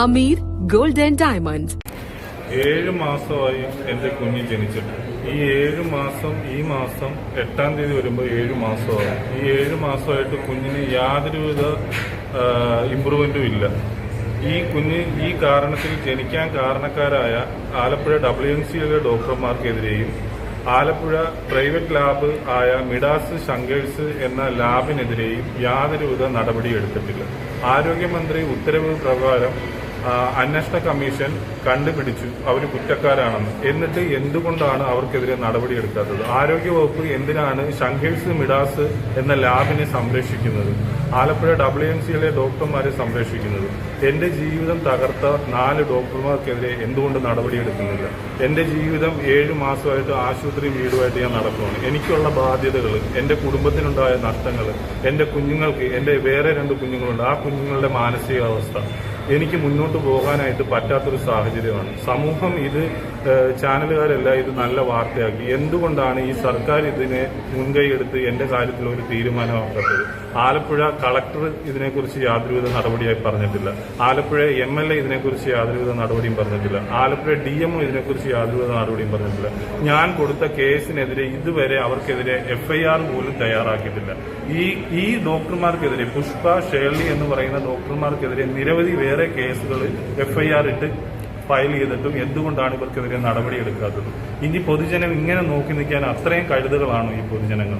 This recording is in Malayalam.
Hameer gold and diamonds. 7 മാസമായി എന്റെ കുഞ്ഞ് ജനിച്ചിട്ട്. ഈ 7 മാസം ഈ മാസം 8-ാം തീയതി വരുമ്പോൾ 7 മാസമായി. ഈ 7 മാസമായിട്ട് കുഞ്ഞിന് യാതൊരുവിധ ഇമ്പ്രൂവ്മെന്റും ഇല്ല. ഈ കുഞ്ഞ് ഈ കാരണത്തിൽ ജനിക്കാൻ കാരണക്കാരായ ആലപ്പുഴ WNCയിലെ ഡോക്ടർമാർക്കെതിരെയും ആലപ്പുഴ പ്രൈവറ്റ് ലാബ് ആയ മിഡാസ് ശങ്കേഴ്സ് എന്ന ലാബിനെതിരെയും യാതൊരുവിധ നടപടിയെടുത്തിട്ടില്ല. ആരോഗ്യമന്ത്രി ഉത്തരവ് പ്രകാരം അന്വേഷണ കമ്മീഷൻ കണ്ടുപിടിച്ചു അവർ കുറ്റക്കാരാണെന്ന്. എന്നിട്ട് എന്തുകൊണ്ടാണ് അവർക്കെതിരെ നടപടിയെടുക്കാത്തത്? ആരോഗ്യവകുപ്പ് എന്തിനാണ് ശങ്കേഴ്സ് മിഡാസ് എന്ന ലാബിനെ സംരക്ഷിക്കുന്നത്? ആലപ്പുഴ WNCയിലെ ഡോക്ടർമാരെ സംരക്ഷിക്കുന്നത്? എന്റെ ജീവിതം തകർത്ത 4 ഡോക്ടർമാർക്കെതിരെ എന്തുകൊണ്ട് നടപടിയെടുക്കുന്നില്ല? എന്റെ ജീവിതം 7 മാസമായിട്ട് ആശുപത്രി വീടുമായിട്ട് ഞാൻ നടക്കുകയാണ്. എനിക്കുള്ള ബാധ്യതകൾ, എന്റെ കുടുംബത്തിനുണ്ടായ നഷ്ടങ്ങൾ, എന്റെ കുഞ്ഞുങ്ങൾക്ക്, എന്റെ വേറെ 2 കുഞ്ഞുങ്ങളുണ്ട്, ആ കുഞ്ഞുങ്ങളുടെ മാനസികാവസ്ഥ, എനിക്ക് മുന്നോട്ട് പോകാനായിട്ട് പറ്റാത്തൊരു സാഹചര്യമാണ്. സമൂഹം ഇത് ചാനലുകാരെല്ലാം ഇത് നല്ല വാർത്തയാക്കി. എന്തുകൊണ്ടാണ് ഈ സർക്കാർ ഇതിനെ മുൻകൈയെടുത്ത് എന്റെ കാര്യത്തിൽ ഒരു തീരുമാനമാക്കാത്തത്? ആലപ്പുഴ കളക്ടർ ഇതിനെക്കുറിച്ച് യാതൊരുവിധ നടപടിയായി പറഞ്ഞിട്ടില്ല. ആലപ്പുഴ MLA ഇതിനെക്കുറിച്ച് യാതൊരുവിധ നടപടിയും പറഞ്ഞിട്ടില്ല. ആലപ്പുഴ DMO ഇതിനെക്കുറിച്ച് യാതൊരുവിധ നടപടിയും പറഞ്ഞിട്ടില്ല. ഞാൻ കൊടുത്ത കേസിനെതിരെ ഇതുവരെ അവർക്കെതിരെ FIR പോലും തയ്യാറാക്കിയിട്ടില്ല. ഈ ഡോക്ടർമാർക്കെതിരെ, പുഷ്പ, ഷേർലി എന്ന് പറയുന്ന ഡോക്ടർമാർക്കെതിരെ നിരവധി വേറെ കേസുകൾ FIR ഇട്ട് ഫയൽ ചെയ്തിട്ടും എന്തുകൊണ്ടാണ് ഇവർക്കെതിരെ നടപടിയെടുക്കാത്തത്? ഇനി പൊതുജനം ഇങ്ങനെ നോക്കി നിൽക്കാൻ അത്രയും കഴുതകളാണോ ഈ പൊതുജനങ്ങൾ?